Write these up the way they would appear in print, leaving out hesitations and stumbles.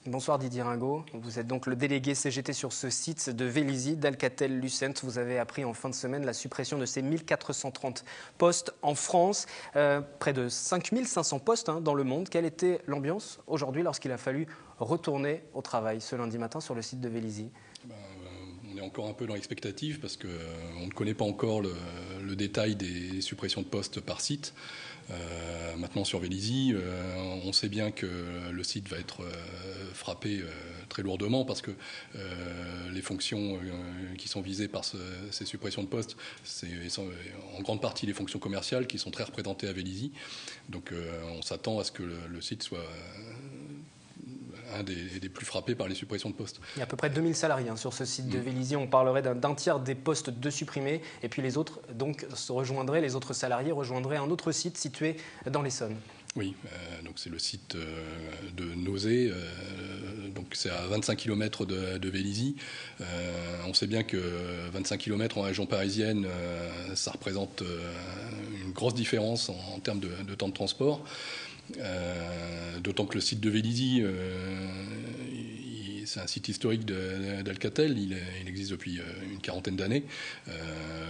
Bonsoir Didier Ringot, vous êtes donc le délégué CGT sur ce site de Vélizy, d'Alcatel-Lucent. Vous avez appris en fin de semaine la suppression de ces 1430 postes en France, près de 5500 postes dans le monde. Quelle était l'ambiance aujourd'hui lorsqu'il a fallu retourner au travail ce lundi matin sur le site de Vélizy? On est encore un peu dans l'expectative parce qu'on ne connaît pas encore le détail des suppressions de postes par site. Maintenant sur Vélizy, on sait bien que le site va être frappé très lourdement parce que les fonctions qui sont visées par ces suppressions de postes, c'est en grande partie les fonctions commerciales qui sont très représentées à Vélizy. Donc on s'attend à ce que le site soit un des plus frappés par les suppressions de postes. Il y a à peu près 2000 salariés sur ce site de Vélizy. On parlerait d'un tiers des postes de supprimés. Et puis les autres, donc, les autres salariés rejoindraient un autre site situé dans l'Essonne. Oui, donc c'est le site de Nozay, donc c'est à 25 km de Vélizy. On sait bien que 25 km en région parisienne, ça représente une grosse différence en termes de temps de transport. D'autant que le site de Vélizy, c'est un site historique d'Alcatel, il existe depuis une quarantaine d'années.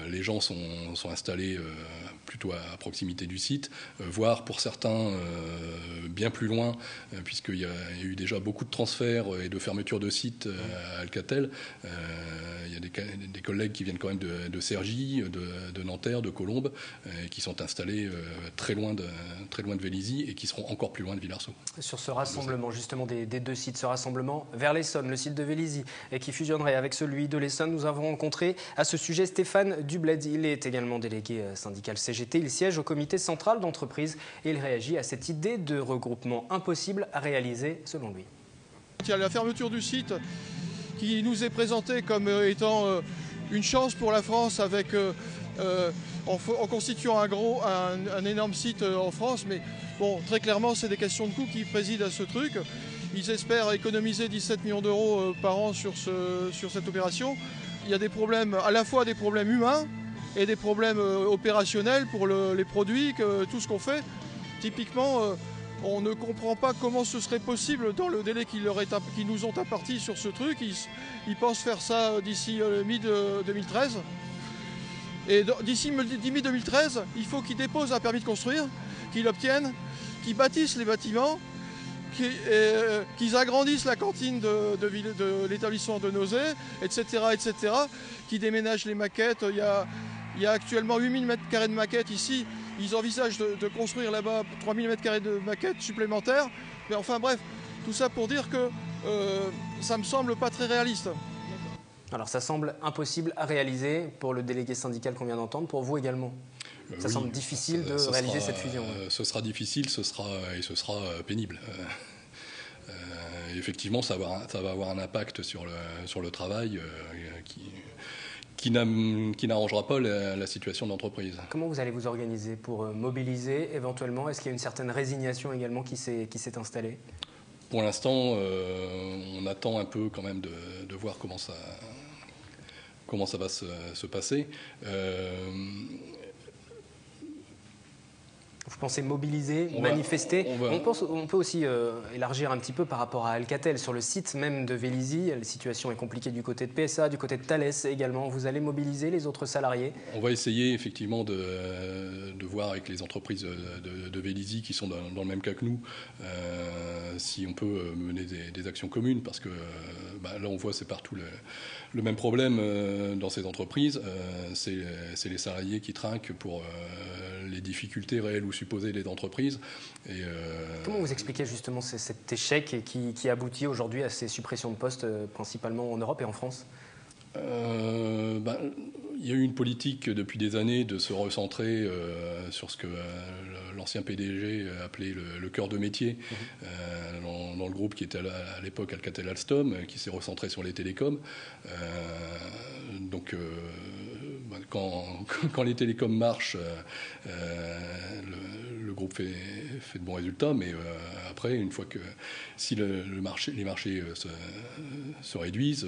Les gens sont installés plutôt à proximité du site, voire pour certains bien plus loin, puisqu'il y a eu déjà beaucoup de transferts et de fermetures de sites à Alcatel. Il y a des collègues qui viennent quand même de Cergy, de Nanterre, de Colombes, qui sont installés très loin de Vélizy et qui seront encore plus loin de Villarceau. Sur ce rassemblement justement des deux sites, ce rassemblement vers l'Essonne, le site de Vélizy, et qui fusionnerait avec celui de l'Essonne, nous avons rencontré à ce sujet Stéphane Dubled. Il est également délégué syndical CGT. Il siège au comité central d'entreprise et il réagit à cette idée de regroupement impossible à réaliser selon lui. Il y a la fermeture du site qui nous est présentée comme étant une chance pour la France avec, en constituant un énorme site en France. Mais bon, très clairement, c'est des questions de coûts qui président à ce truc. Ils espèrent économiser 17 millions d'euros par an sur cette opération. Il y a des problèmes, à la fois des problèmes humains et des problèmes opérationnels pour les produits, tout ce qu'on fait. Typiquement, on ne comprend pas comment ce serait possible dans le délai qui nous ont imparti sur ce truc. Ils pensent faire ça d'ici mi-2013. Et d'ici mi-2013, il faut qu'ils déposent un permis de construire, qu'ils l'obtiennent, qu'ils bâtissent les bâtiments, qu'ils agrandissent la cantine de l'établissement de Nozay, etc., etc., qu'ils déménagent les maquettes. Il y a actuellement 8000 m² de maquettes ici. Ils envisagent de construire là-bas 3000 m² de maquettes supplémentaires. Mais enfin bref, tout ça pour dire que ça ne me semble pas très réaliste. Alors ça semble impossible à réaliser pour le délégué syndical qu'on vient d'entendre, pour vous également. Ça semble difficile de réaliser cette fusion. Ce sera difficile, ce sera pénible. Effectivement, ça va avoir un impact sur le travail qui n'arrangera pas la situation de l'entreprise. Comment vous allez vous organiser pour mobiliser éventuellement? Est-ce qu'il y a une certaine résignation également qui s'est installée? Pour l'instant, on attend un peu quand même de voir comment ça va se passer. Vous pensez mobiliser, manifester? On peut aussi élargir un petit peu par rapport à Alcatel. Sur le site même de Vélizy, la situation est compliquée du côté de PSA, du côté de Thales également. Vous allez mobiliser les autres salariés? On va essayer effectivement de voir avec les entreprises de Vélizy qui sont dans le même cas que nous si on peut mener des actions communes, parce que là on voit c'est partout le même problème dans ces entreprises. C'est les salariés qui trinquent pour les difficultés réelles ou supposées des entreprises. Comment vous expliquez justement cet échec qui aboutit aujourd'hui à ces suppressions de postes, principalement en Europe et en France? Il y a eu une politique depuis des années de se recentrer sur ce que l'ancien PDG appelait le cœur de métier dans le groupe qui était à l'époque Alcatel-Alstom, qui s'est recentré sur les télécoms. Donc quand les télécoms marchent, le groupe fait de bons résultats, mais après, une fois que si les marchés se réduisent,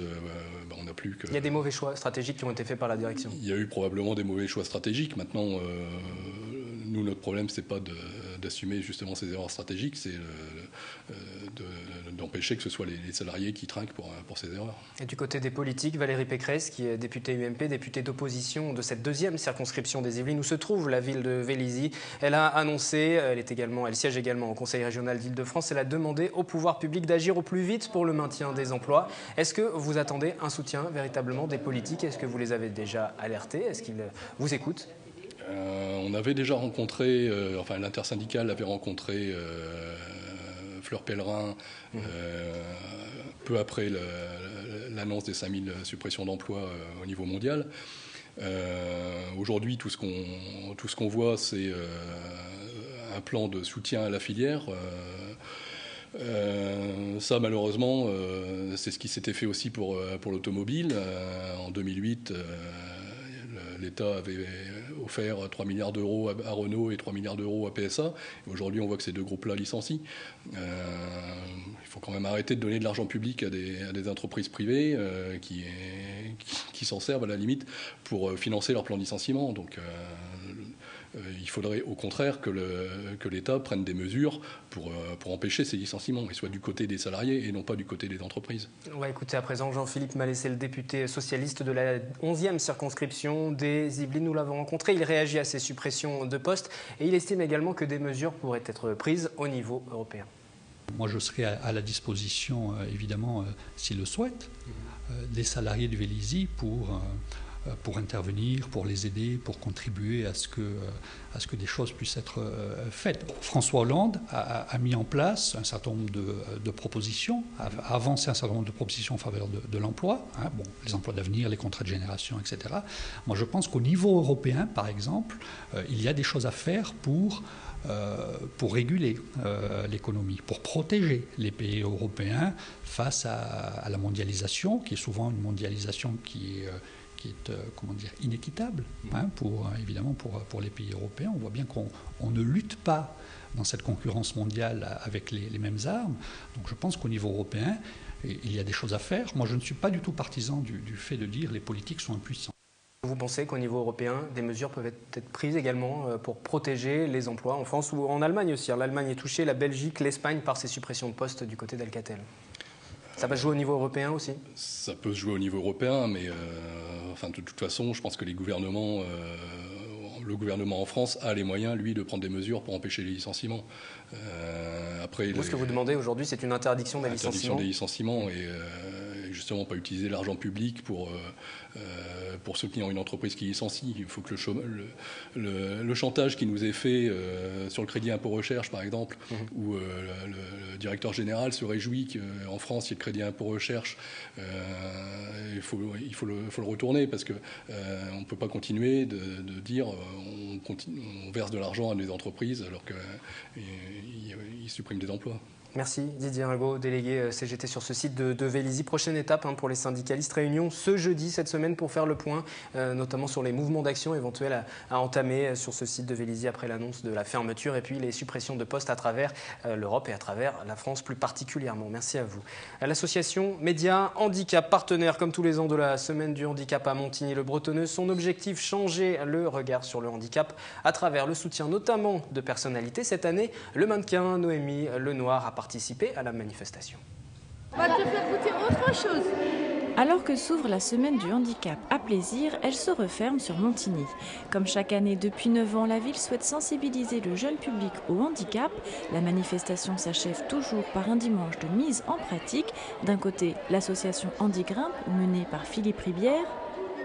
on n'a plus que... Il y a des mauvais choix stratégiques qui ont été faits par la direction. Il y a eu probablement des mauvais choix stratégiques. Maintenant, nous, notre problème, c'est pas d'assumer justement ces erreurs stratégiques, c'est d'empêcher que ce soit les salariés qui trinquent pour ces erreurs. Et du côté des politiques, Valérie Pécresse, qui est députée UMP, députée d'opposition de cette deuxième circonscription des Yvelines où se trouve la ville de Vélizy, elle a annoncé, elle siège également au Conseil régional d'Île-de-France, elle a demandé au pouvoir public d'agir au plus vite pour le maintien des emplois. Est-ce que vous attendez un soutien véritablement des politiques? Est-ce que vous les avez déjà alertés? Est-ce qu'ils vous écoutent? On avait déjà rencontré, l'intersyndicale avait rencontré Fleur Pellerin peu après l'annonce des 5000 suppressions d'emplois au niveau mondial. Aujourd'hui, tout ce qu'on voit, c'est un plan de soutien à la filière. Ça, malheureusement, c'est ce qui s'était fait aussi pour l'automobile. En 2008, l'État avait offert 3 milliards d'euros à Renault et 3 milliards d'euros à PSA. Aujourd'hui, on voit que ces deux groupes-là licencient. Il faut quand même arrêter de donner de l'argent public à des entreprises privées qui s'en servent à la limite pour financer leur plan de licenciement. Donc, il faudrait au contraire que l'État prenne des mesures pour empêcher ces licenciements et soit du côté des salariés et non pas du côté des entreprises. On va écouter à présent Jean-Philippe Malessé, le député socialiste de la 11e circonscription des Yvelines. Nous l'avons rencontré, il réagit à ces suppressions de postes et il estime également que des mesures pourraient être prises au niveau européen. Moi, je serai à la disposition, évidemment, s'ils le souhaitent, des salariés de Vélizy pour intervenir, pour les aider, pour contribuer à ce que des choses puissent être faites. François Hollande a mis en place un certain nombre de propositions, a avancé un certain nombre de propositions en faveur de l'emploi, les emplois d'avenir, les contrats de génération, etc. Moi, je pense qu'au niveau européen, par exemple, il y a des choses à faire pour réguler l'économie, pour protéger les pays européens face à la mondialisation, qui est souvent une mondialisation qui est inéquitable évidemment pour les pays européens. On voit bien qu'on ne lutte pas dans cette concurrence mondiale avec les mêmes armes. Donc je pense qu'au niveau européen, il y a des choses à faire. Moi, je ne suis pas du tout partisan du fait de dire que les politiques sont impuissants. Vous pensez qu'au niveau européen, des mesures peuvent être prises également pour protéger les emplois en France ou en Allemagne aussi? L'Allemagne est touchée, la Belgique, l'Espagne par ces suppressions de postes du côté d'Alcatel. Ça va se jouer au niveau européen aussi? Ça peut se jouer au niveau européen, mais de toute façon, je pense que le gouvernement en France a les moyens, lui, de prendre des mesures pour empêcher les licenciements. Ce que vous demandez aujourd'hui, c'est une interdiction des licenciements? Interdiction des licenciements et justement pas utiliser l'argent public pour soutenir une entreprise qui licencie. Il faut que le chantage qui nous est fait sur le crédit impôt recherche, par exemple, où le directeur général se réjouit qu'en France, il y ait le crédit impôt recherche, il faut le retourner parce qu'on ne peut pas continuer de dire on verse de l'argent à des entreprises alors qu'ils suppriment des emplois. Merci Didier Ringot, délégué CGT sur ce site de Vélizy. Prochaine étape pour les syndicalistes, réunion ce jeudi, cette semaine, pour faire le point, notamment sur les mouvements d'action éventuels à entamer sur ce site de Vélizy après l'annonce de la fermeture et puis les suppressions de postes à travers l'Europe et à travers la France plus particulièrement. Merci à vous. L'association Média Handicap, partenaire comme tous les ans de la semaine du handicap à Montigny-le-Bretonneux, son objectif, changer le regard sur le handicap à travers le soutien notamment de personnalités. Cette année, le mannequin Noémie Lenoir a participé à la manifestation. On va te faire goûter autre chose. Alors que s'ouvre la semaine du handicap à Plaisir, elle se referme sur Montigny. Comme chaque année depuis 9 ans, la ville souhaite sensibiliser le jeune public au handicap. La manifestation s'achève toujours par un dimanche de mise en pratique. D'un côté, l'association Handigrimpe, menée par Philippe Ribière.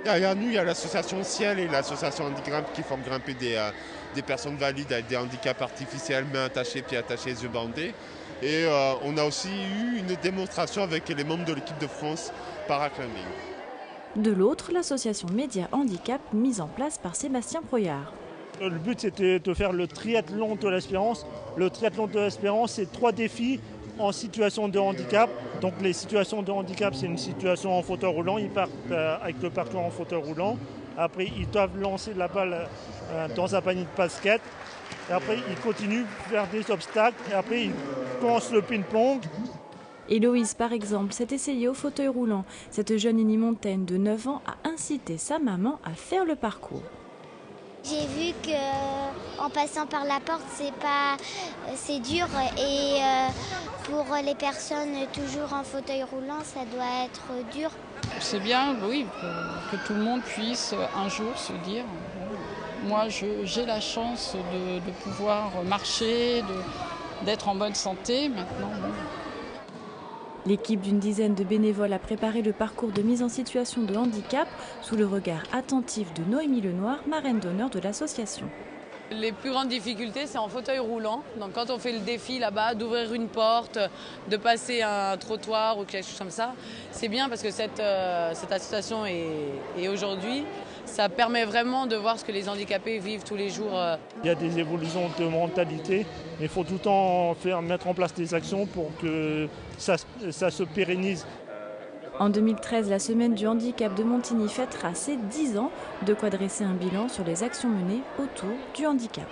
Derrière nous, il y a l'association Ciel et l'association Handigrimpe qui font grimper des personnes valides avec des handicaps artificiels, mains attachées, pieds attachés, yeux bandés. Et on a aussi eu une démonstration avec les membres de l'équipe de France paraclimbing. De l'autre, l'association Média Handicap mise en place par Sébastien Proyard. Le but, c'était de faire le triathlon de l'espérance. Le triathlon de l'espérance, c'est 3 défis en situation de handicap. Donc les situations de handicap, c'est une situation en fauteuil roulant. Ils partent avec le parcours en fauteuil roulant. Après, ils doivent lancer la balle dans un panier de basket. Et après, ils continuent à faire des obstacles. Et après, ils commencent le ping-pong. Héloïse, par exemple, s'est essayée au fauteuil roulant. Cette jeune unimontaine de 9 ans a incité sa maman à faire le parcours. J'ai vu qu'en passant par la porte, c'est dur et pour les personnes toujours en fauteuil roulant, ça doit être dur. C'est bien, oui, que tout le monde puisse un jour se dire moi j'ai la chance de pouvoir marcher, d'être en bonne santé maintenant. L'équipe d'une dizaine de bénévoles a préparé le parcours de mise en situation de handicap sous le regard attentif de Noémie Lenoir, marraine d'honneur de l'association. Les plus grandes difficultés, c'est en fauteuil roulant. Donc quand on fait le défi là-bas, d'ouvrir une porte, de passer un trottoir ou quelque chose comme ça, c'est bien parce que cette association est aujourd'hui, ça permet vraiment de voir ce que les handicapés vivent tous les jours. Il y a des évolutions de mentalité, mais il faut tout le temps mettre en place des actions pour que ça se pérennise. En 2013, la Semaine du handicap de Montigny fêtera ses 10 ans, de quoi dresser un bilan sur les actions menées autour du handicap.